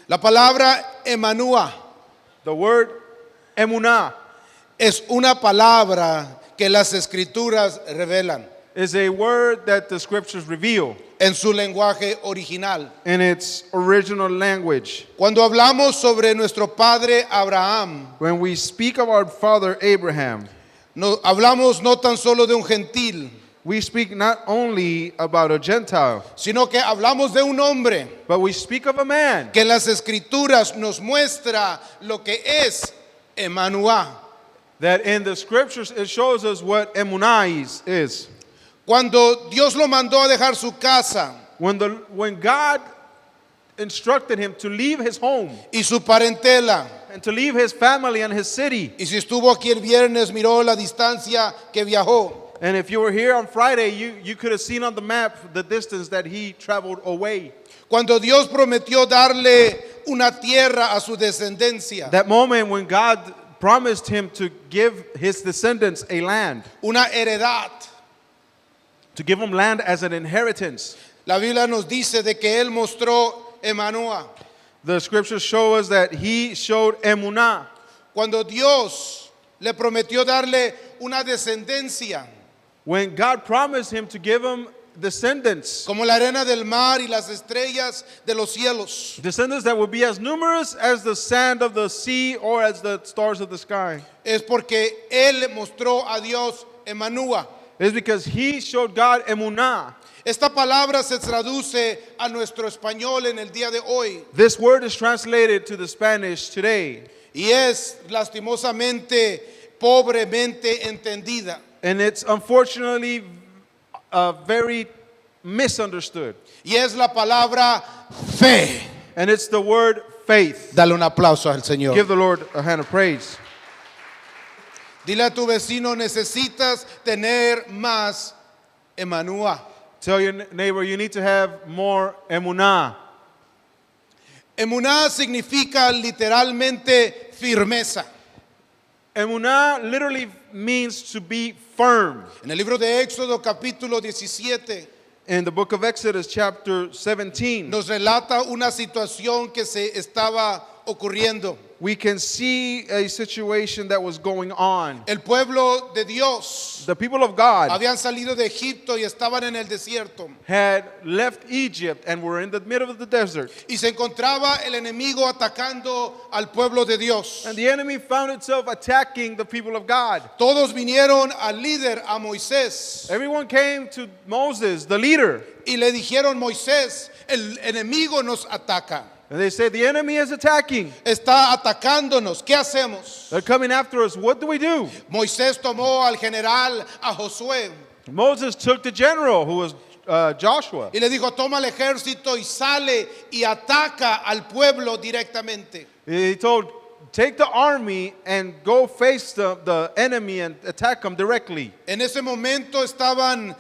La palabra emanúa The word emunah es una palabra que las escrituras revelan is a word that the scriptures reveal en su lenguaje original. in its original language. Cuando hablamos sobre nuestro padre Abraham, When we speak of our father Abraham, hablamos no tan solo de un gentil, we speak not only about a Gentile, sino que hablamos de un hombre but we speak of a man que en las escrituras nos muestra lo que es Emanuá. that in the scriptures it shows us what emunah is. Cuando Dios lo mandó a dejar su casa When God instructed him to leave his home y su parentela, and to leave his family and his city, y si estuvo aquí el viernes, miró la distancia que viajó. and if you were here on Friday, you could have seen on the map the distance that he traveled away. Cuando Dios prometió darle una tierra a su descendencia, That moment when God promised him to give his descendants a land, una heredad. to give them land as an inheritance. La Biblia nos dice de que Él mostró Emanuá. The scriptures show us that he showed emunah. Cuando Dios le prometió darle una descendencia, When God promised him to give him descendants, como la arena del mar y las estrellas de los cielos, descendants that would be as numerous as the sand of the sea or as the stars of the sky, es porque Él mostró a Dios Emanuá. is because he showed God emunah. Esta palabra se traduce a nuestro español en el día de hoy This word is translated to the Spanish today, y es lastimosamente, pobremente entendida. and it's unfortunately very misunderstood. Y es la palabra fe. And it's the word faith. Dale un aplauso al Señor. Give the Lord a hand of praise. Dile a tu vecino, necesitas tener más Emanuá. Tell your neighbor you need to have more emunah. Emuná significa literalmente firmeza. Emunah literally means to be firm. En el libro de Éxodo capítulo 17 In the book of Exodus chapter 17, nos relata una situación que se estaba ocurriendo. we can see a situation that was going on. El pueblo de Dios The people of God habían salido de Egipto y estaban en el desierto. had left Egypt and were in the middle of the desert. Y se encontraba el enemigo atacando al pueblo de Dios. And the enemy found itself attacking the people of God. Todos vinieron al líder, a Moisés, Everyone came to Moses, the leader, y le dijeron, Moisés, el enemigo nos ataca. and they said, the enemy is attacking. Está atacándonos. ¿Qué hacemos? They're coming after us. What do we do? Moisés tomó al general, a Josué, Moses took the general, who was Joshua, y le dijo, toma el ejército y sale y ataca al pueblo directamente. he told, take the army and go face the enemy and attack them directly. En ese momento estaban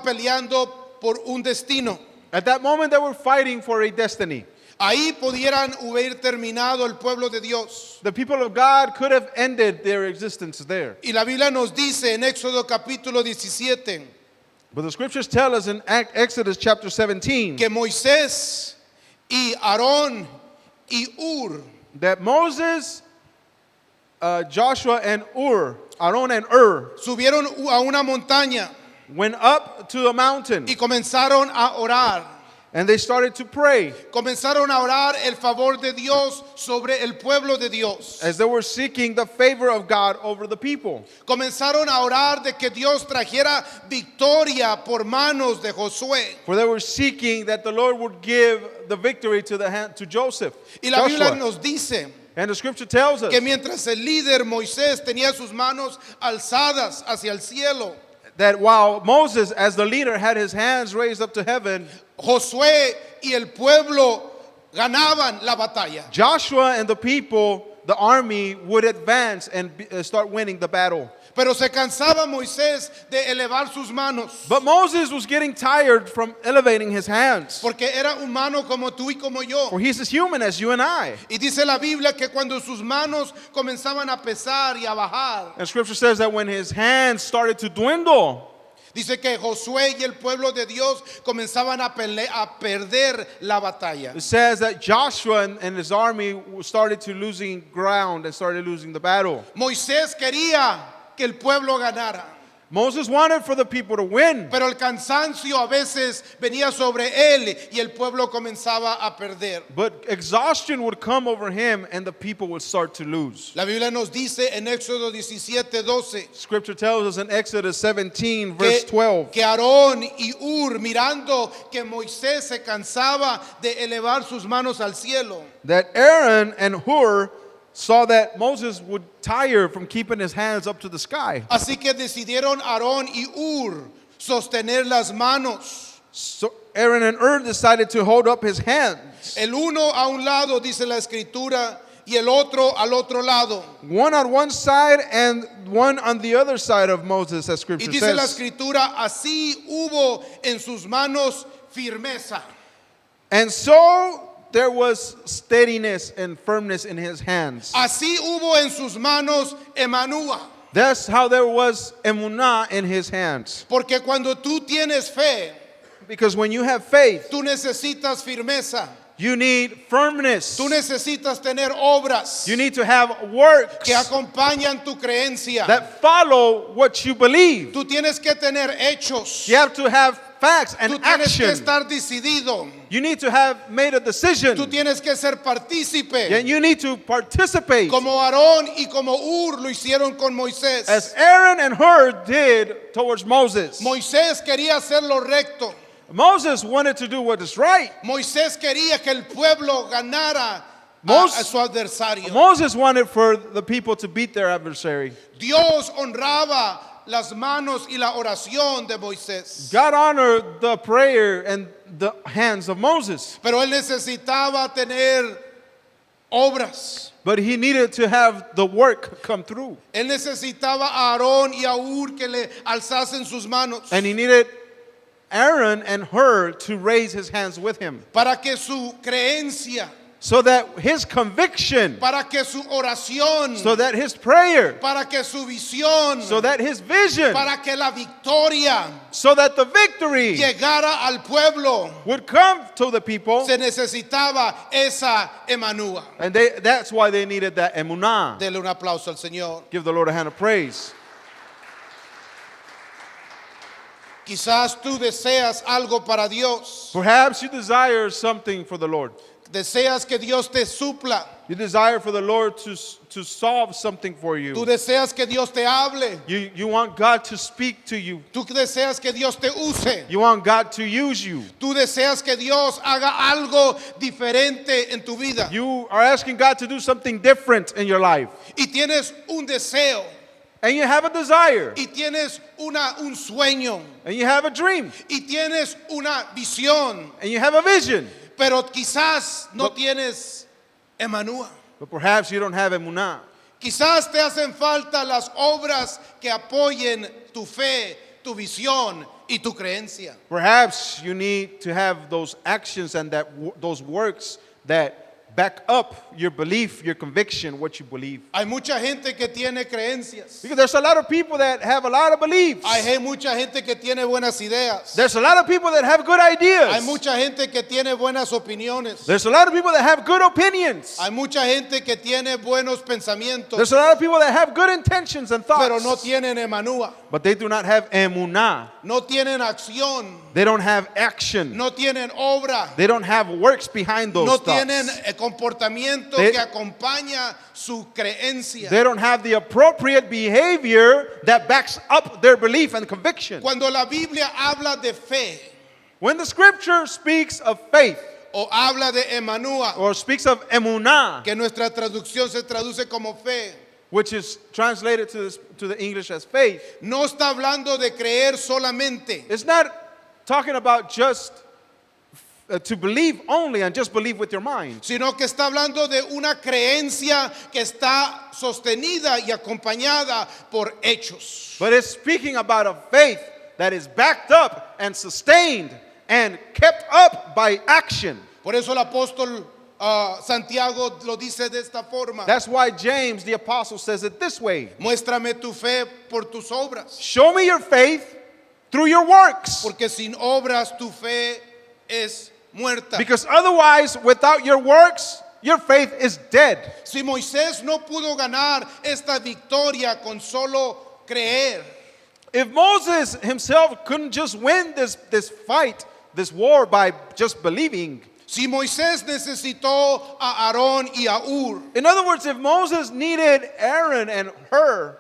peleando por un destino. At that moment, they were fighting for a destiny. Ahí pudieran haber terminado el pueblo de Dios. The people of God could have ended their existence there. Y la Biblia nos dice en Éxodo capítulo 17 But the scriptures tell us in Exodus chapter 17 que Moisés y Aarón y Ur that Moses, Joshua, and Aaron and Ur, subieron a una montaña went up to a mountain y comenzaron a orar. and they started to pray Comenzaron a orar el favor de Dios sobre el pueblo de Dios. as they were seeking the favor of God over the people. Comenzaron a orar de que Dios trajera victoria por manos de Josué. For they were seeking that the Lord would give the victory to Joseph. Y la Biblia Joshua. nos dice And the scripture tells us que mientras el líder Moisés tenía sus manos alzadas hacia el cielo, that while Moses, as the leader, had his hands raised up to heaven, Josué y el pueblo ganaban la batalla. Joshua and the people, the army, would advance and start winning the battle. Pero se cansaba Moisés de elevar sus manos, But Moses was getting tired from elevating his hands. porque era humano como tú y como yo. For he's as human as you and I. Y dice la Biblia que cuando sus manos comenzaban a pesar y a bajar, And scripture says that when his hands started to dwindle, Dice que Josué y el pueblo de Dios comenzaban a perder la batalla. It says that Joshua and his army started to losing ground and started losing the battle. Moisés quería que el pueblo ganara, Moses wanted for the people to win, pero el cansancio a veces venía sobre él y el pueblo comenzaba a perder. but exhaustion would come over him and the people would start to lose. La Biblia nos dice en Éxodo 17:12 Scripture tells us in Exodus 17, verse 12, que Aarón y Ur, mirando que Moisés se cansaba de elevar sus manos al cielo, that Aaron and Hur saw that Moses would tire from keeping his hands up to the sky. así que decidieron Aarón y Ur sostener las manos, So Aaron and Hur decided to hold up his hands, el uno a un lado, dice la escritura, y el otro al otro lado. one on one side and one on the other side of Moses, as Y Scripture dice la says. escritura, así hubo en sus manos firmeza. And so there was steadiness and firmness in his hands. Así hubo en sus manos Emanúa. That's how there was emunah in his hands. Porque cuando tú tienes fe, Because when you have faith, tú necesitas firmeza. you need firmness. Tú necesitas tener obras You need to have works que acompañan tu creencia. that follow what you believe. Tú tienes que tener hechos. You have to have facts and Tú tienes que action. estar decidido. You need to have made a decision. Tú tienes que ser partícipe. And you need to participate. Como Aarón y como Ur lo hicieron con Moisés. As Aaron and Hur did towards Moses. Moisés quería hacer lo recto. Moses wanted to do what is right. Moisés quería que el pueblo ganara Mos- a su adversario. Moses wanted for the people to beat their adversary. Dios honraba las manos y la oración de Moisés. God honored the prayer and the hands of Moses. Pero él necesitaba tener obras. But he needed to have the work come through. Él necesitaba a Aarón y a Ur que le alzasen sus manos And he needed Aaron and Hur to raise his hands with him. para que su creencia, So that his conviction, para que su oración, so that his prayer, para que su visión, so that his vision, para que la victoria so that the victory llegara al pueblo, would come to the people. se necesitaba esa Emanúa. And that's why they needed that emunah. Dele un aplauso al Señor. Give the Lord a hand of praise. Quizás tú deseas algo para Dios. Perhaps you desire something for the Lord. Deseas que Dios te supla. You desire for the Lord to solve something for Tú you. deseas que Dios te hable. You want God to speak to you. Tú deseas que Dios te use. You want God to use you. Tú deseas que Dios haga algo diferente en tu vida. You are asking God to do something different in your life. Y tienes un deseo. And you have a desire. Y tienes un sueño. And you have a dream. Y tienes una visión. And you have a vision. Pero quizás no tienes Emanúa. But perhaps you don't have emunah. Quizás te hacen falta las obras que apoyen tu fe, tu visión y tu creencia. Perhaps you need to have those actions and those works that back up your belief, your conviction, what you believe. Hay mucha gente que tiene creencias. Because there's a lot of people that have a lot of beliefs. Hay mucha gente que tiene buenas ideas. There's a lot of people that have good ideas. Hay mucha gente que tiene buenas opiniones. There's a lot of people that have good opinions. Hay mucha gente que tiene buenos pensamientos, There's a lot of people that have good intentions and thoughts. pero no tienen Emanúa. But they do not have emunah. No tienen acción. They don't have action. No tienen obra. They don't have works behind those No thoughts. tienen comportamiento They- que acompaña su creencia. They don't have the appropriate behavior that backs up their belief and conviction. Cuando la Biblia habla de fe When the scripture speaks of faith o habla de Emanúa, or speaks of emunah, que nuestra traducción se traduce como fe, which is translated to the English as faith, no está hablando de creer solamente, it's not talking about just to believe only and just believe with your mind. sino que está hablando de una creencia que está sostenida y acompañada por hechos. But it's speaking about a faith that is backed up and sustained and kept up by action. Por eso el apóstol Santiago lo dice de esta forma. That's why James, the apostle, says it this way. Muéstrame tu fe por tus obras. Show me your faith through your works. Porque sin obras tu fe es muerta. Because otherwise, without your works, your faith is dead. Si Moisés no pudo ganar esta victoria con solo creer, If Moses himself couldn't just win this fight, this war by just believing. si Moisés necesitó a Aarón y a Hur, In other words, if Moses needed Aaron and Hur,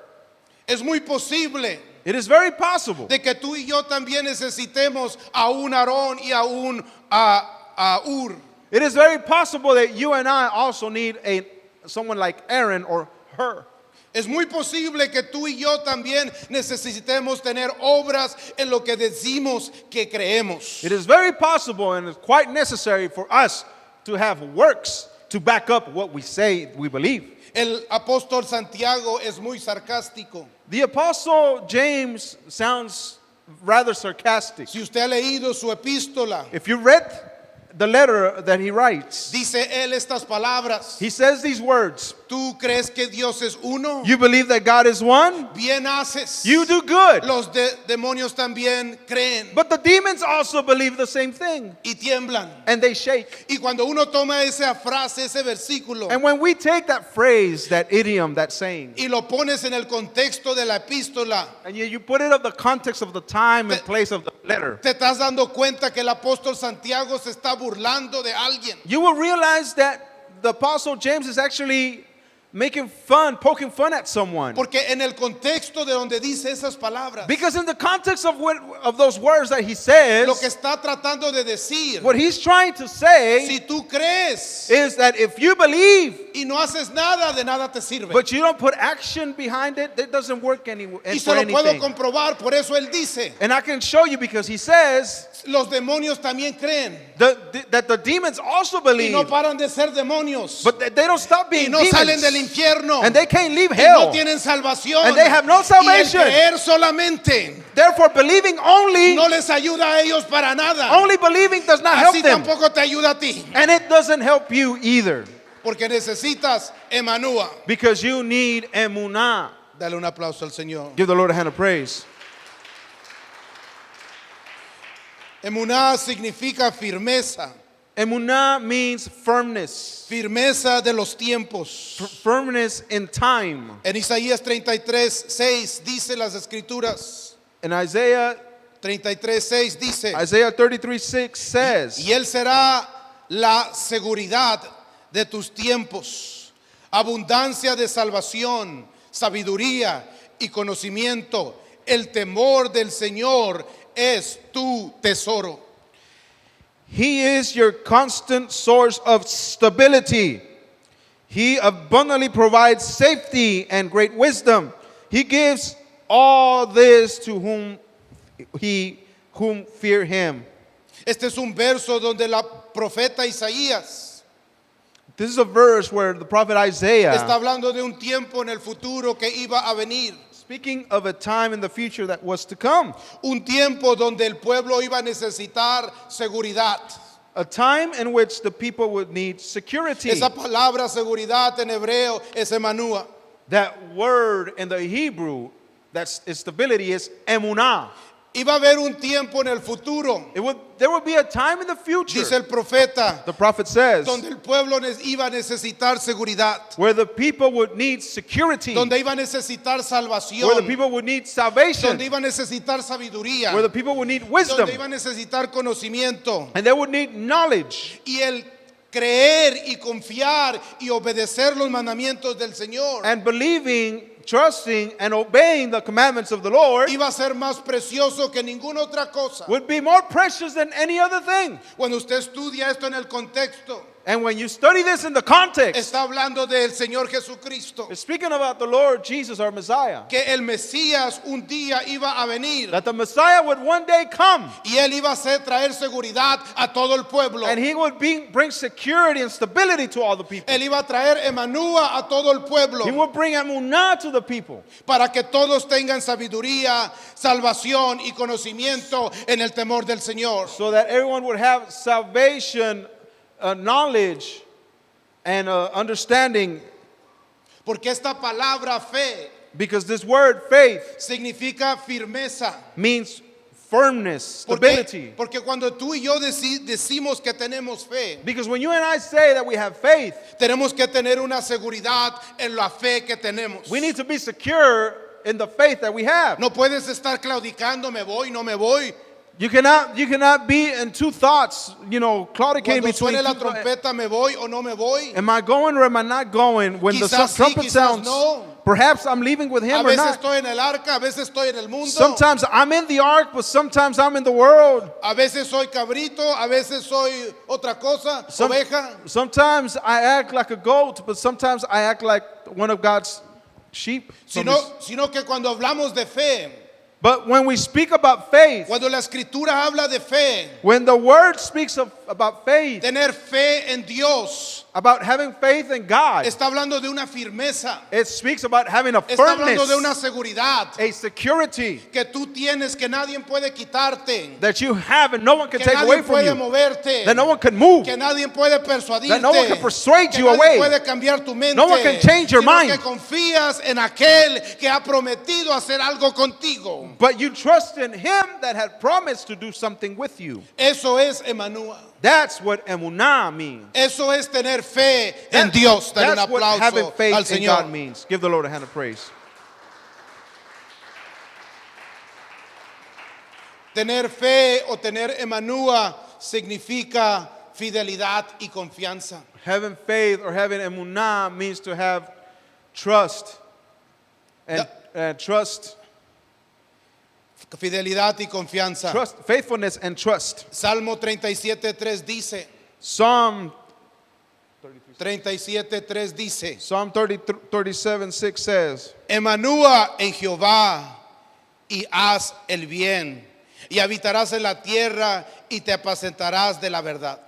es muy posible it is very possible de que tú y yo también necesitemos a un Aarón y a un a Hur. It is very possible that you and I also need someone like Aaron or Hur. Es muy posible que tú y yo también necesitemos tener obras en lo que decimos que creemos. It is very possible and it's quite necessary for us to have works to back up what we say we believe. El apóstol Santiago es muy sarcástico. The Apostle James sounds rather sarcastic. Si usted ha leído su epístola, If you read the letter that he writes, dice él estas palabras. he says these words: ¿Tú crees que Dios es uno? You believe that God is one? Bien haces. You do good. Los demonios también creen But the demons also believe the same thing, y tiemblan. and they shake. Y cuando uno toma esa frase, ese versículo, And when we take that phrase, that idiom, that saying, y lo pones en el contexto de la epístola, and you put it in the context of the time and place of the letter, te estás dando cuenta que el apóstol Santiago se está burlando de alguien. you will realize that the Apostle James is actually making fun, poking fun at someone. Porque en el contexto de donde dice esas palabras, Because in the context of those words that he says, lo que está tratando de decir, what he's trying to say si tú crees is that if you believe, y no haces nada, de nada te sirve. but you don't put action behind it, it doesn't work Y se for lo puedo anything. comprobar, por eso él dice, And I can show you because he says los demonios también creen that the demons also y believe, no paran de ser demonios but they don't stop y being no salen demons. del infierno And they can't leave y hell. no tienen salvación And they have no salvation. y el creer solamente Therefore, believing only, no les ayuda a ellos para nada. only believing does not help Así them. tampoco te ayuda a ti, And it doesn't help you either. porque necesitas Emanúa. Because you need emunah. Dale un aplauso al Señor. Give the Lord a hand of praise. Emuná significa firmeza, Emunah means firmness. firmeza de los tiempos. Firmness in time. En Isaías 33:6 dice las escrituras. And Isaiah 33:6 dice, 33:6 says, y él será la seguridad de tus tiempos, abundancia de salvación, sabiduría y conocimiento. El temor del Señor es tu tesoro. He is your constant source of stability. He abundantly provides safety and great wisdom. He gives all this to whom fear him. Este es un verso donde la profeta Isaías This is a verse where the prophet está Isaiah, hablando de un tiempo en el futuro que iba a venir. speaking of a time in the future that was to come, Un tiempo donde el pueblo iba a necesitar seguridad. a time in which the people would need security. Esa palabra seguridad en hebreo es emanúa. That word in the Hebrew, that's its stability, is emunah. Iba a haber un tiempo en el futuro, There would be a time in the future, dice el profeta, the prophet says, donde el pueblo iba a necesitar seguridad, where the people would need security, donde iba a necesitar salvación, where the people would need salvation, donde iba a necesitar sabiduría, where the people would need wisdom, donde iba a necesitar conocimiento. and they would need knowledge. Y el creer y confiar y obedecer los mandamientos del Señor And believing, trusting, and obeying the commandments of the Lord iba a ser más precioso que ninguna otra cosa. would be more precious than any other thing. Cuando usted estudia esto en el contexto, And when you study this in the context, está hablando del Señor Jesucristo, it's speaking about the Lord Jesus, our Messiah. que el Mesías un día iba a venir That the Messiah would one day come, y él iba a traer seguridad a todo el pueblo. and he would bring security and stability to all the people. Él iba a traer Emanúa a todo el pueblo He would bring emunah to the people, para que todos tengan sabiduría, salvación y conocimiento en el temor del Señor. so that everyone would have salvation, knowledge, and understanding. Porque esta palabra fe Because this word faith significa firmeza, means firmness, stability. Porque cuando tú y yo decimos que tenemos fe, Because when you and I say that we have faith, tenemos que tener una seguridad en la fe que tenemos. we need to be secure in the faith that we have. No puedes estar claudicando, me voy, no me voy. You cannot be in two thoughts, claudicating Cuando between suene la two. trompeta, me voy o no me voy. Am I going or am I not going? When the Quizás sí, trumpet quizás sounds, no. perhaps I'm leaving with A him or veces not. estoy en el arca, a veces estoy en el mundo. Sometimes I'm in the ark, but sometimes I'm in the world. A veces soy cabrito, a veces soy otra cosa, oveja. Sometimes I act like a goat, but sometimes I act like one of God's sheep. Sino que cuando hablamos de fe, But when we speak about faith, cuando la escritura habla de fe, when the word speaks about faith, tener fe en Dios, about having faith in God, está hablando de una firmeza, it speaks about having a está hablando de una firmness, seguridad a security que tú tienes que nadie puede quitarte, that you have and no one can que take away nadie from puede you, moverte, that no one can move, que nadie puede persuadirte, that no one can persuade que you nadie away. puede cambiar tu mente, No one can change your sino mind. que confías en aquel que ha prometido hacer algo contigo. But you trust in him that had promised to do something with you. Eso es Emmanuel. That's what emunah means. Eso es tener fe en Dios. Dar un That's what having aplauso faith al in Señor. God means. Give the Lord a hand of praise. Tener fe o tener Emmanuel significa fidelidad y confianza. Having faith or having emunah means to have trust. And trust, Fidelidad y confianza. faithfulness and trust. Salmo 37:3 dice, Psalm 37:3 dice, 37:6 says, Emmanuel en Jehová y haz el bien, y habitarás en la tierra y te apacentarás de la verdad.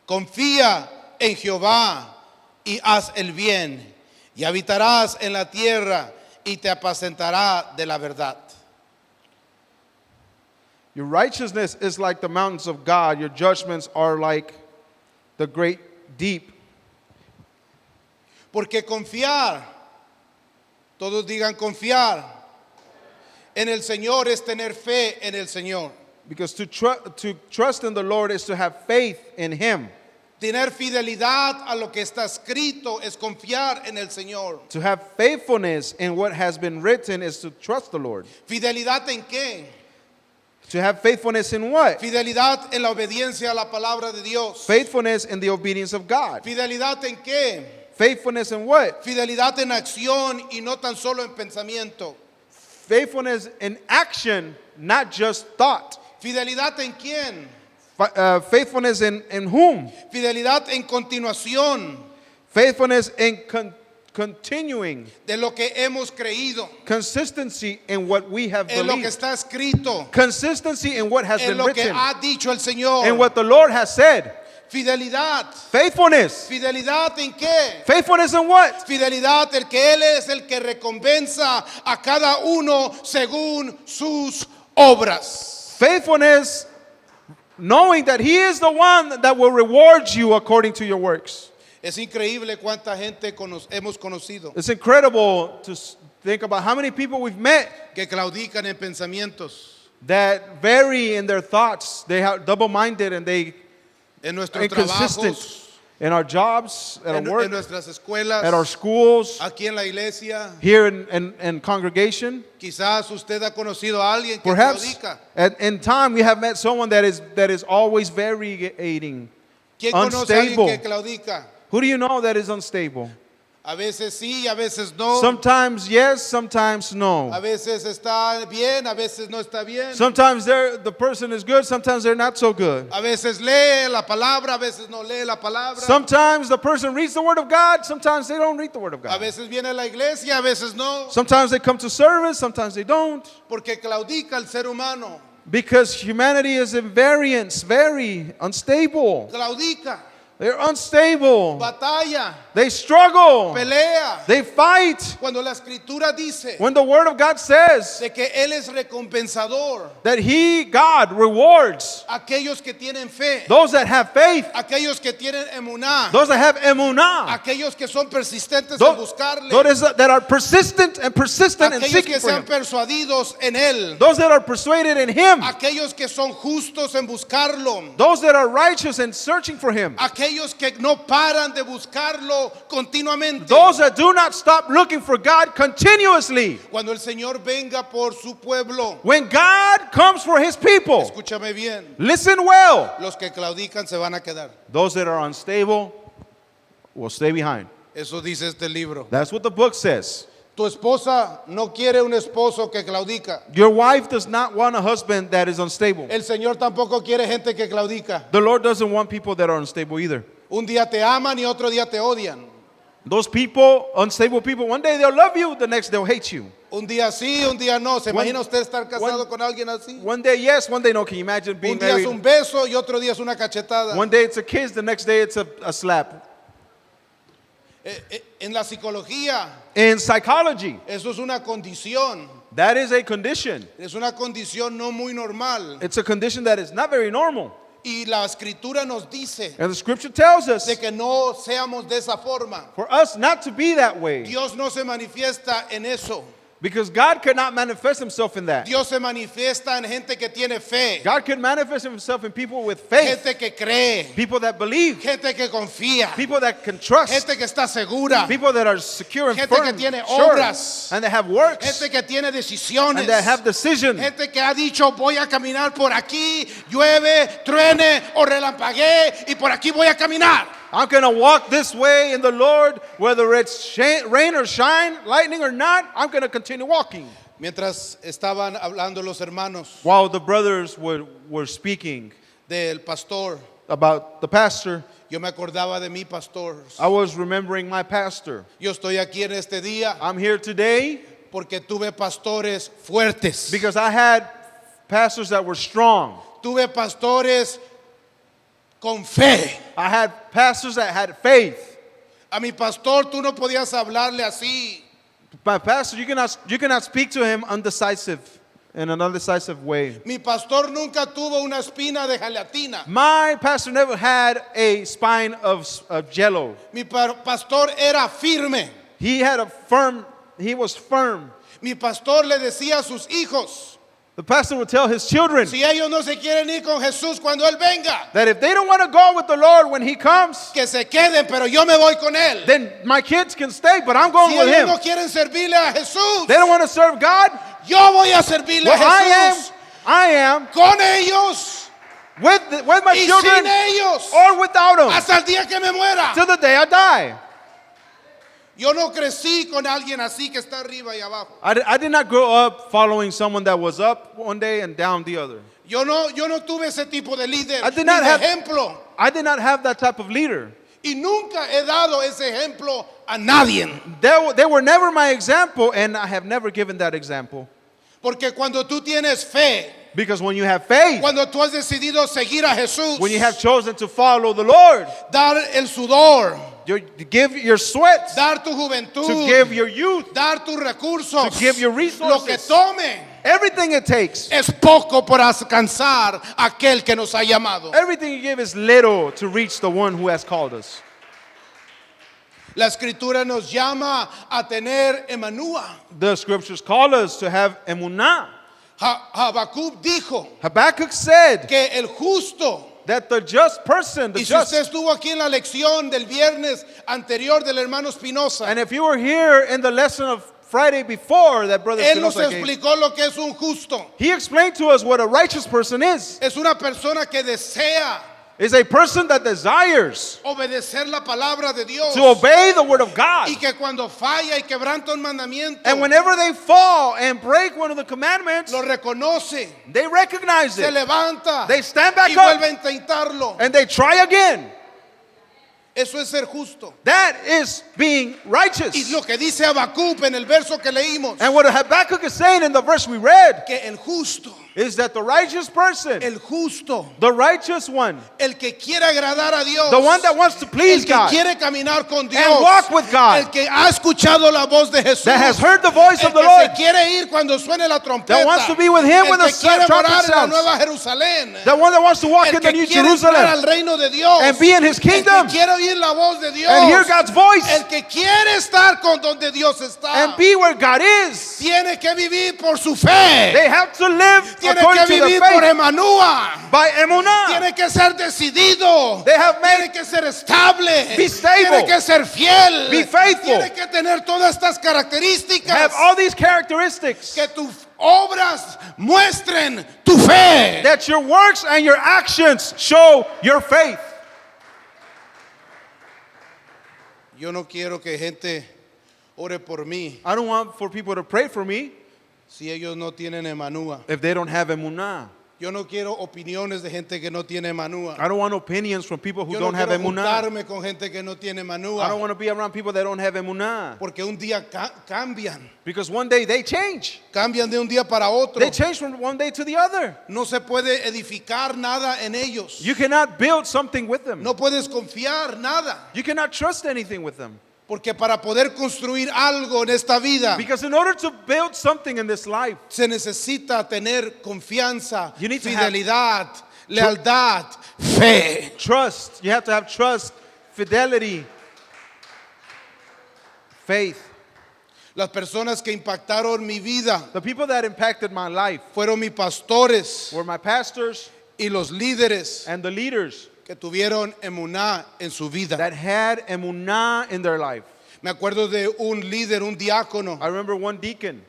Confía en Jehová y haz el bien, y habitarás en la tierra y te apacentará de la verdad. your righteousness is like the mountains of God. Your judgments are like the great deep. Porque confiar, todos digan confiar, en el Señor es tener fe en el Señor. Because to trust in the Lord is to have faith in him. Tener fidelidad a lo que está escrito es confiar en el Señor. To have faithfulness in what has been written is to trust the Lord. ¿Fidelidad en qué? To have faithfulness in what? Fidelidad en la obediencia a la palabra de Dios. Faithfulness in the obedience of God. ¿Fidelidad en qué? Faithfulness in what? Fidelidad en acción y no tan solo en pensamiento. Faithfulness in action, not just thought. ¿Fidelidad en quién? Faithfulness in whom? Fidelidad en continuación Faithfulness in continuing. de lo que hemos creído, Consistency in what we have en lo que believed. está escrito, Consistency in what has en been lo que written. ha dicho el Señor. And what the Lord has said. Fidelidad. Faithfulness. ¿Fidelidad en qué? Faithfulness in what? Fidelidad, el que Él es el que recompensa a cada uno según sus obras. Faithfulness, knowing that He is the one that will reward you according to your works. Es increíble cuánta gente hemos conocido It's incredible to think about how many people we've met que claudican en pensamientos, that vary in their thoughts. They are double-minded and they en nuestros inconsistent trabajos, in our jobs, at our en work, nuestras escuelas, at our schools, aquí en la iglesia. here in congregation. Quizás usted ha conocido a alguien que Perhaps claudica. in time we have met someone that is always variating. ¿Quién conoce a alguien Unstable. que claudica? Who do you know that is unstable? A veces sí, a veces no. Sometimes yes, sometimes A no. veces está bien, a veces no está bien. Sometimes the person is good, sometimes they're not so good. A veces lee la palabra, a veces no lee la palabra. Sometimes the person reads the Word of God, sometimes they don't read the Word of A God. veces viene a la iglesia, a veces no. Sometimes they come to service, sometimes they don't. Porque claudica el ser humano. Because humanity is in variance, very unstable. Claudica. They're unstable. batalla, They struggle. pelea. They fight. Cuando la escritura dice When the word of God says de que Él es recompensador that He, God, rewards a aquellos que tienen fe, those that have faith, aquellos que tienen emuná, those that have emunah, aquellos que son persistentes en those, buscarle, those that are persistent in aquellos seeking que for sean Him, persuadidos en Él, those that are persuaded in Him, aquellos que son justos en buscarlo, those that are righteous and searching for Him, aquellos que no paran de buscarlo continuamente. those that do not stop looking for God continuously. Cuando el Señor venga por su pueblo, When God comes for His people, escúchame bien, listen well. los que claudican se van a quedar. Those that are unstable will stay behind. Eso dice este libro. That's what the book says. Tu esposa no quiere un esposo que claudica. Your wife does not want a husband that is unstable. El Señor tampoco quiere gente que claudica. The Lord doesn't want people that are unstable either. Un día te aman y otro día te odian. Those people, unstable people, one day they'll love you, the next they'll hate you. Un día sí, un día no. ¿Se One- imagina usted estar casado one- con alguien así? One day yes, one day no. Can you imagine being Un día es married? un beso y otro día es una cachetada. One day it's a kiss, the next day it's a slap. En la psicología, In psychology, eso es una condición. that is a condition. Es una condición no muy normal. It's a condition that is not very normal. Y la escritura nos dice And the scripture tells us de que no seamos de esa forma. for us not to be that way. Dios no se manifiesta en eso. Because God cannot manifest Himself in that. Dios se manifiesta en gente que tiene fe, God can manifest Himself in people with faith, gente que cree, people that believe, gente que confía, people that can trust, gente que está segura, people that are secure and gente firm, que tiene sure, obras, and that have works, gente que tiene decisiones, and that have decision. gente que ha dicho voy a caminar por aquí, llueve, truene o relampaguee y por aquí voy a caminar. I'm going to walk this way in the Lord, whether it's rain or shine, lightning or not, I'm going to continue walking. Mientras estaban hablando los hermanos While the brothers were speaking del pastor, about the pastor, yo me acordaba de mi pastor. I was remembering my pastor. Yo estoy aquí en este día I'm here today porque tuve pastores fuertes. because I had pastors that were strong. Tuve pastores con fe. I had pastors that had faith. A mi pastor tú no podías hablarle así. My pastor, you cannot speak to him in an undecisive way. Mi pastor nunca tuvo una espina de gelatina. My pastor never had a spine of jello. Mi pastor era firme. He was firm. Mi pastor le decía a sus hijos, The pastor would tell his children si ellos no se quieren ir con Jesús cuando Él venga, that if they don't want to go with the Lord when He comes, que se queden, pero yo me voy con Él. then my kids can stay, but I'm going Si with ellos Him. no quieren servirle a Jesús, They don't want to serve God. yo voy a servirle a Well, Jesús I am con ellos with my y children sin ellos or without them hasta el día que me muera. till the day I die. Yo no crecí con alguien así que está arriba y abajo. I did not grow up following someone that was up one day and down the other. Yo no tuve ese tipo de líder, I did ni not de have- ejemplo. I did not have that type of leader. Y nunca he dado ese ejemplo a nadie. They were never my example, and I have never given that example. Porque cuando tú tienes fe, Because when you have faith, cuando tú has decidido seguir a Jesús, when you have chosen to follow the Lord, dar el sudor, you give your sweat, dar tu juventud, to give your youth, dar tus recursos, to give your lo que resources, tome, everything it takes. es poco por alcanzar a aquel que nos ha llamado. Everything you give is little to reach the one who has called us. La escritura nos llama a tener emanúa. The scriptures call us to have emunah. Habacuc dijo Habakkuk said que el justo, that the just person, the y si usted just, estuvo aquí en la lección del viernes anterior del hermano Espinosa, and if you were here in the lesson of Friday before that Brother él nos Espinosa gave, explicó lo que es un justo. he explained to us what a righteous person is. Es una persona que desea Is a person that desires obedecer la palabra de Dios to obey the word of God. y que cuando falla y quebranta un mandamiento And whenever they fall and break one of the commandments, lo reconoce, they recognize se it. levanta They stand back y up. vuelve a intentarlo. And they try again. Eso es ser justo. That is being righteous. Y lo que dice Habacuc en el verso que leímos, And what Habakkuk is saying in the verse we read que el justo is that the righteous person, el justo, the righteous one, el que quiere agradar a Dios, the one that wants to please el que God quiere caminar con Dios, and walk with God, el que ha escuchado la voz de Jesús, that has heard the voice el of the que Lord, se quiere ir cuando suene la trompeta, that wants to be with Him el when the que quiere trumpet morar en la sounds, Nueva Jerusalén, the one that wants to walk el in the que New quiere entrar Jerusalem al reino de Dios, and be in His kingdom el que quiere oír la voz de Dios, and hear God's voice el que quiere estar con donde Dios está, and be where God is. tiene que vivir por su fe, They have to live tiene according que to vivir their por faith Emanúa, by emunah. tiene que ser decidido, They have tiene made que ser estable, Be stable. tiene que ser fiel, Be faithful. tiene que tener todas estas características, have all these characteristics, que tus obras muestren tu fe. that your works and your actions show your faith. Yo no quiero que gente ore por mí I don't want for people to pray for me si ellos no tienen Emanúa. if they don't have emunah. Yo no quiero opiniones de gente que no tiene Emanúa. I don't want opinions from people who Yo no don't have quiero emunah. juntarme con gente que no tiene I don't Emanúa, want to be around people that don't have emunah. porque un día cambian, Because one day they change. cambian de un día para otro. They change from one day to the other. No se puede edificar nada en ellos. You cannot build something with them. No puedes confiar nada, You cannot trust anything with them. porque para poder construir algo en esta vida Because in order to build something in this life, se necesita tener confianza, You need to fidelidad, lealtad, fe. trust. You have to have trust, fidelity, faith. Las personas que impactaron mi vida The people that impacted my life fueron mis pastores were my pastors y los líderes and the leaders que tuvieron emuná en su vida. that had emunah in their life. Me acuerdo de un líder, un diácono, I remember one deacon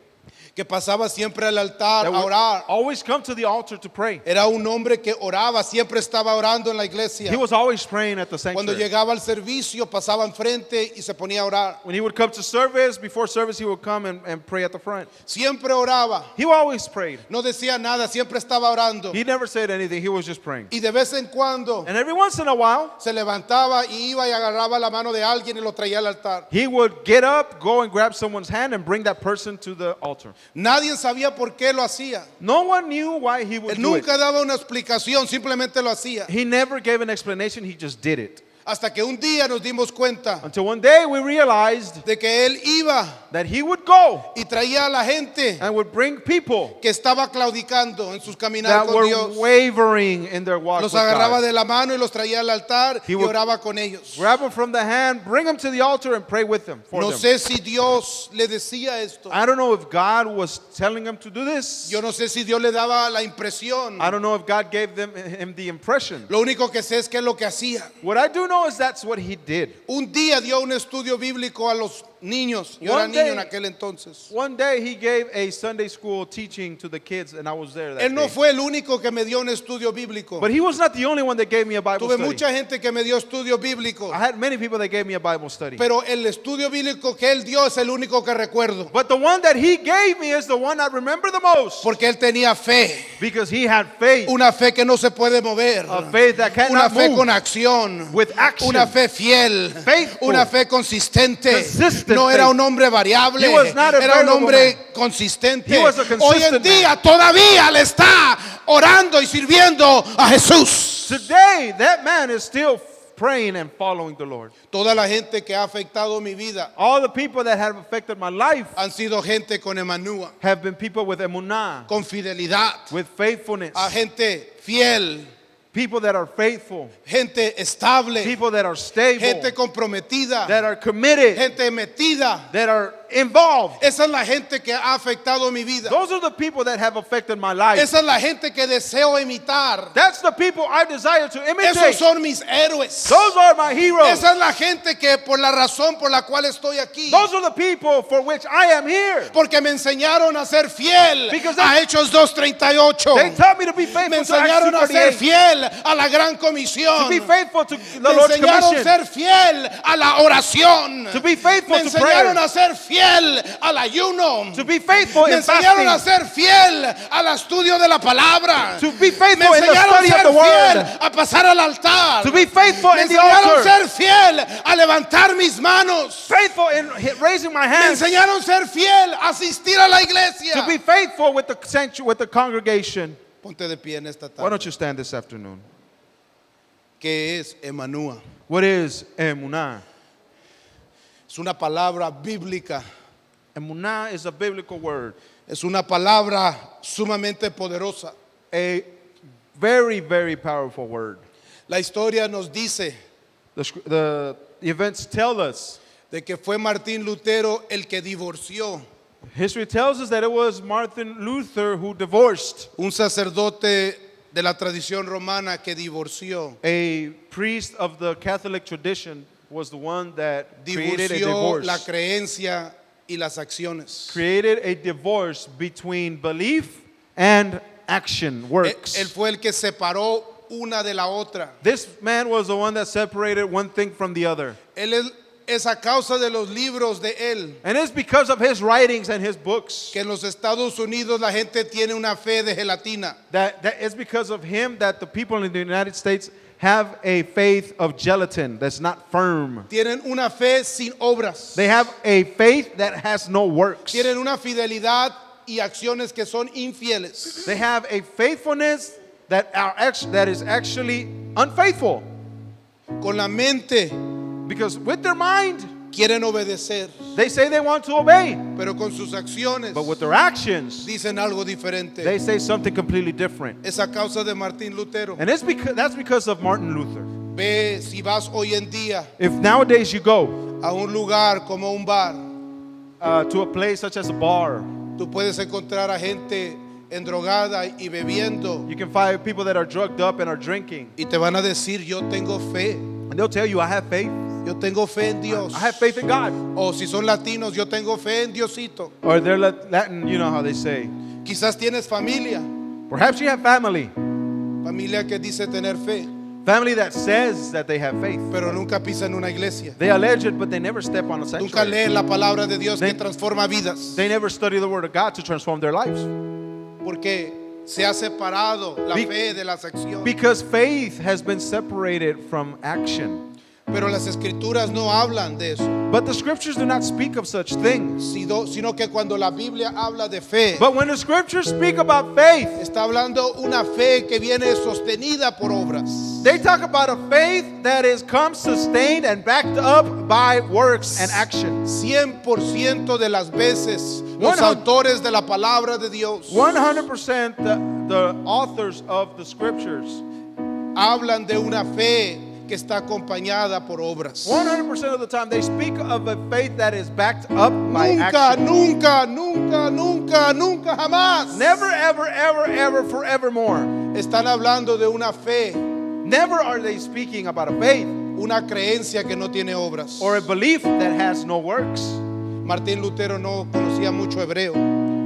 que pasaba siempre al altar that a would orar. always come to the altar to pray. Era un hombre que oraba, siempre estaba orando en la iglesia. He was always praying at the Cuando sanctuary. llegaba al servicio, pasaba enfrente y se ponía a orar. When he would come to service, before service, he would come and pray at the front. Siempre oraba, He always prayed. no decía nada, siempre estaba orando. He never said anything. He was just praying. Y de vez en cuando And every once in a while, se levantaba y iba y agarraba la mano de alguien y lo traía al altar. he would get up, go and grab someone's hand and bring that person to the altar. Nadie sabía por qué lo hacía. No one knew why he would Él do it. nunca daba una explicación, simplemente lo hacía. He never gave an explanation. He just did it. Hasta que un día nos dimos cuenta Until one day we realized de que él iba that he would go y traía a la gente and would bring people que estaba claudicando en sus caminar that con were Dios. wavering in their walk Los with agarraba God. de la mano y los traía al altar He y would oraba con ellos. Grab them from the hand, bring them to the altar and pray with them. For No them. sé si Dios le decía esto. I don't know if God was telling him to do this. Yo no sé si Dios le daba la impresión. I don't know if God gave him the impression. Lo único que sé es que es lo que hacía. What I do know is that's what he did. Un día dio un estudio bíblico a los niños. Yo era One niño day- en aquel entonces. One day he gave a Sunday school teaching to the kids and I was there that Él no day. fue el único que me dio un estudio bíblico. But he was not the only one that gave me a Bible Tuve study. mucha gente que me dio estudio bíblico. I had many people that gave me a Bible study. Pero el estudio bíblico que él dio es el único que recuerdo. But the one that he gave me is the one I remember the most. Porque él tenía fe. Because he had faith. Una fe que no se puede mover. A faith that Una cannot fe move. con acción. With action. Una fe fiel. Faithful. Una fe consistente. Consistent No era faith. un hombre variable. He was not a Era un variable hombre man. consistente. He was a Hoy en consistent día todavía le está orando y sirviendo a Jesús. Today, that man is still praying and following the Lord. Toda la gente que ha afectado mi vida All the people that have affected my life han sido gente con Emanúa, have been people with emunah, con fidelidad, with faithfulness, a gente fiel, people that are faithful, gente estable, people that are stable, gente comprometida, that are committed, gente metida. that are involved. Esa es la gente que ha afectado mi vida. Those are the people that have affected my life. Esa es la gente que deseo imitar. That's the people I desire to Esos imitate. son mis héroes. Those are my heroes. Esa es la gente que por la razón por la cual estoy aquí. Those are the people for which I am here. Porque me enseñaron a ser fiel Because a Hechos 2:38. They taught me to be Me faithful to enseñaron a Acts ser 2:48, fiel a la gran comisión. to be faithful to the Me Lord's enseñaron a commission, ser fiel a la oración. to be faithful Me to enseñaron prayer, a ser fiel fiel al ayuno. to be faithful Me in enseñaron a fasting, ser fiel al estudio de la palabra. to be Me faithful in the enseñaron a study of ser the fiel word, a pasar al altar. to be faithful Me in the enseñaron a altar, ser fiel a levantar mis manos. faithful in raising my Me hands, enseñaron a ser fiel a asistir a la iglesia. to be faithful with the sanctuary, with the congregation. Ponte de pie en esta Why tarde. don't you stand this afternoon? ¿Qué es Emanúa? What is emunah? Es una palabra bíblica. Emunah is a biblical word, Es una palabra sumamente poderosa. a very, very powerful word. La historia nos dice The events tell us, de que fue Martín Lutero el que divorció history tells us that it was Martin Luther who divorced. un sacerdote de la tradición romana que divorció. A priest of the Catholic tradition was the one that created a Divorció la divorce. creencia y las acciones. Created a divorce between belief and action, Él works. fue el que separó una de la otra. This man was the one that separated one thing from the other. Él es a causa de los libros de él And it's because of his writings and his books que en los Estados Unidos la gente tiene una fe de gelatina. that it's because of him that the people in the United States have a faith of gelatin that's not firm. Tienen una fe sin obras. They have a faith that has no works. Tienen una fidelidad y acciones que son infieles. They have a faithfulness that is actually unfaithful, Con la mente because with their mind quieren obedecer, they say they want to obey, pero con sus acciones but with their actions dicen algo diferente. they say something completely different. Es a causa de Martín Lutero. And that's because of Martin Luther. Ve si vas hoy en día If nowadays you go a un lugar como un bar, to a place such as a bar, tú puedes encontrar a gente endrogada y bebiendo you can find people that are drugged up and are drinking, y te van a decir, yo tengo fe, and they'll tell you, I have faith. yo tengo fe en Dios. I have faith in God. O si son latinos, yo tengo fe en Diosito. Or they're Latin, you know how they say. Quizás tienes familia, Perhaps you have family que dice tener fe, that says that they have faith. pero nunca pisa en una iglesia. They allege it, but they never step on a Nunca sanctuary. leen la palabra de Dios que They- transforma vidas. They never study the word of God to transform their lives. Porque se ha separado la Be- fe de las acciones. Because faith has been separated from action. Pero las escrituras no hablan de eso, But the scriptures do not speak of such things. sino que cuando la Biblia habla de fe, But when the scriptures speak about faith, está hablando una fe que viene sostenida por obras. they talk about a faith that comes sustained and backed up by works and action. 100% de las veces los 100 autores de la palabra de Dios 100% the authors of the scriptures, hablan de una fe que está acompañada por obras. 100% of the time, they speak of a faith that is backed up by Nunca, action. nunca, jamás Never, ever, ever, ever, forevermore. están hablando de una fe, Never are they speaking about a faith una creencia que no tiene obras. or a belief that has no works. Martín Lutero no conocía mucho hebreo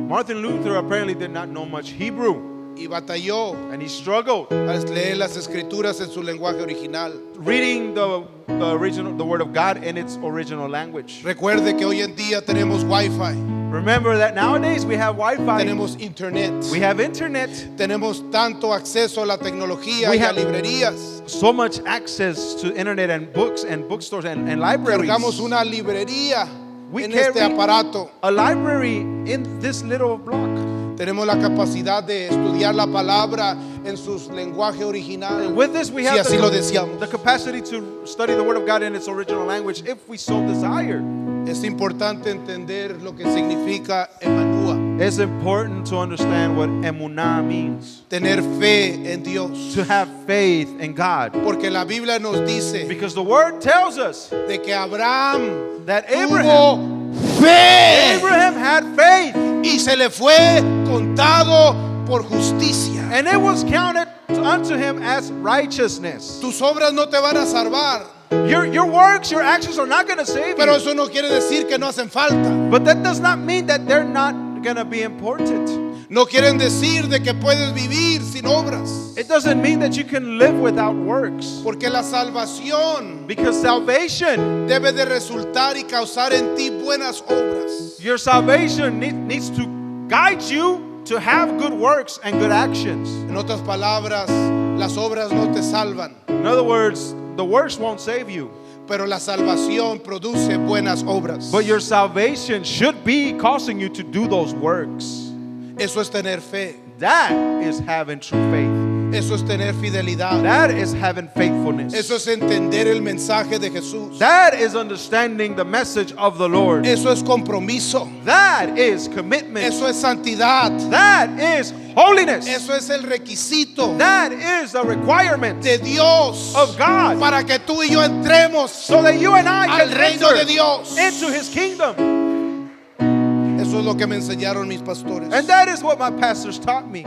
Martin Luther apparently did not know much Hebrew, y batalló and he struggled a leer las escrituras en su lenguaje original. reading the word of God in its original language. Recuerde que hoy en día tenemos Wi-Fi, Remember that nowadays we have Wi-Fi, tenemos internet, we have internet, tenemos tanto acceso a la tecnología We y a have- librerías. so much access to internet and books and bookstores and libraries. Cargamos una librería We en este carry- aparato. A library in this little block. Tenemos la capacidad de estudiar la palabra en su lenguaje original. With this, we Si have así lo deseamos. the capacity to study the Word of God in its original language if we so desire. Es importante entender lo que significa Emanúa, It's important to understand what emunah means. tener fe en Dios. To have faith in God. Porque la Biblia nos dice Because the Word tells us de que Abraham that tuvo fe Abraham had faith, y se le fue contado por justicia. and it was counted unto him as righteousness. Tus obras no te van a salvar, Your works, your actions are not going to save pero you. eso no quiere decir que no hacen falta. But that does not mean that they're not going to be important. No quieren decir de que puedes vivir sin obras. It doesn't mean that you can live without works. Porque la salvación Because salvation, debe de resultar y causar en ti buenas obras. your salvation needs to guide you to have good works and good actions. En otras palabras, las obras no te salvan, In other words, the works won't save you. pero la salvación produce buenas obras. But your salvation should be causing you to do those works. Eso es tener fe. That is having true faith. Eso es tener fidelidad. That is having faithfulness. Eso es entender el mensaje de Jesús. That is understanding the message of the Lord. Eso es compromiso. That is commitment. Eso es santidad. That is holiness. Eso es el requisito That is the requirement de Dios of God, para que tú y yo entremos so that you and I al can reino enter de Dios. into His kingdom. Eso es lo que me enseñaron mis pastores. And that is what my pastors taught me.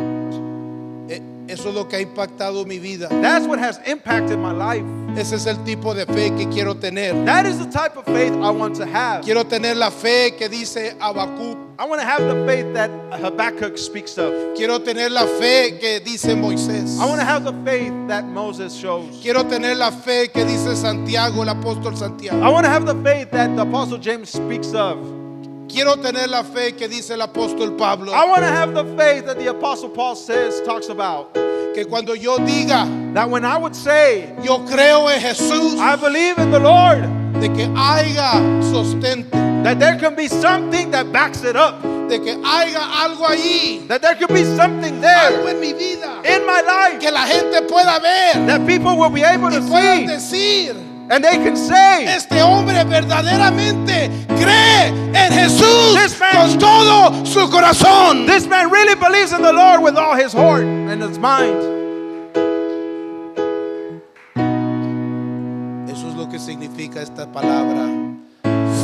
Eso es lo que ha impactado mi vida. That's what has impacted my life. Ese es el tipo de fe que quiero tener. That is the type of faith I want to have. Quiero tener la fe que dice Habacuc. I want to have the faith that Habakkuk speaks of. Quiero tener la fe que dice Moisés. I want to have the faith that Moses shows. Quiero tener la fe que dice Santiago, el apóstol Santiago. I want to have the faith that the Apostle James speaks of. Quiero tener la fe que dice el apóstol Pablo. I want to have the faith that the Apostle Paul talks about. Que cuando yo diga, That when I would say, yo creo en Jesús, I believe in the Lord, de que haya sostente, that there can be something that backs it up. de que haya algo ahí, That there could be something algo there en mi vida, in my life que la gente pueda ver that people will be able y to puedan see, decir, and they can say, este hombre verdaderamente cree en Jesús This man- con todo su corazón. this man really believes in the Lord with all his heart and his mind. Eso es lo que significa esta palabra,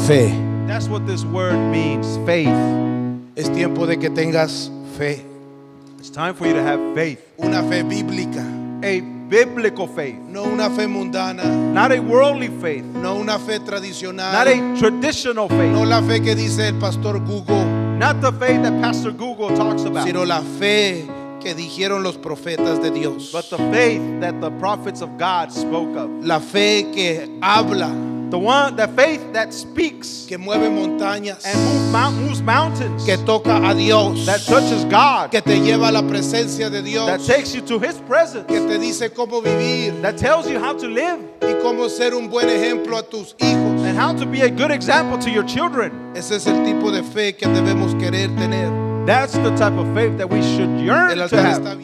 fe. That's what this word means, faith. Es tiempo de que tengas fe, It's time for you to have faith, una fe bíblica, a biblical faith, no una fe mundana, not a worldly faith, no una fe not tradicional, a traditional faith, no la fe que dice el pastor Google, not the faith that Pastor Google talks about, sino la fe que dijeron los profetas de Dios. but the faith that the prophets of God spoke of. La fe que habla, The faith that speaks que mueve montañas, and moves mountains, que toca a Dios, that touches God, que te lleva a la presencia de that Dios, takes you to His presence, que te dice cómo vivir that tells you how to live y cómo ser un buen ejemplo a tus hijos. and how to be a good example to your children. Ese es el tipo de fe que debemos querer tener. That's the type of faith that we should yearn El to altar have. está bien.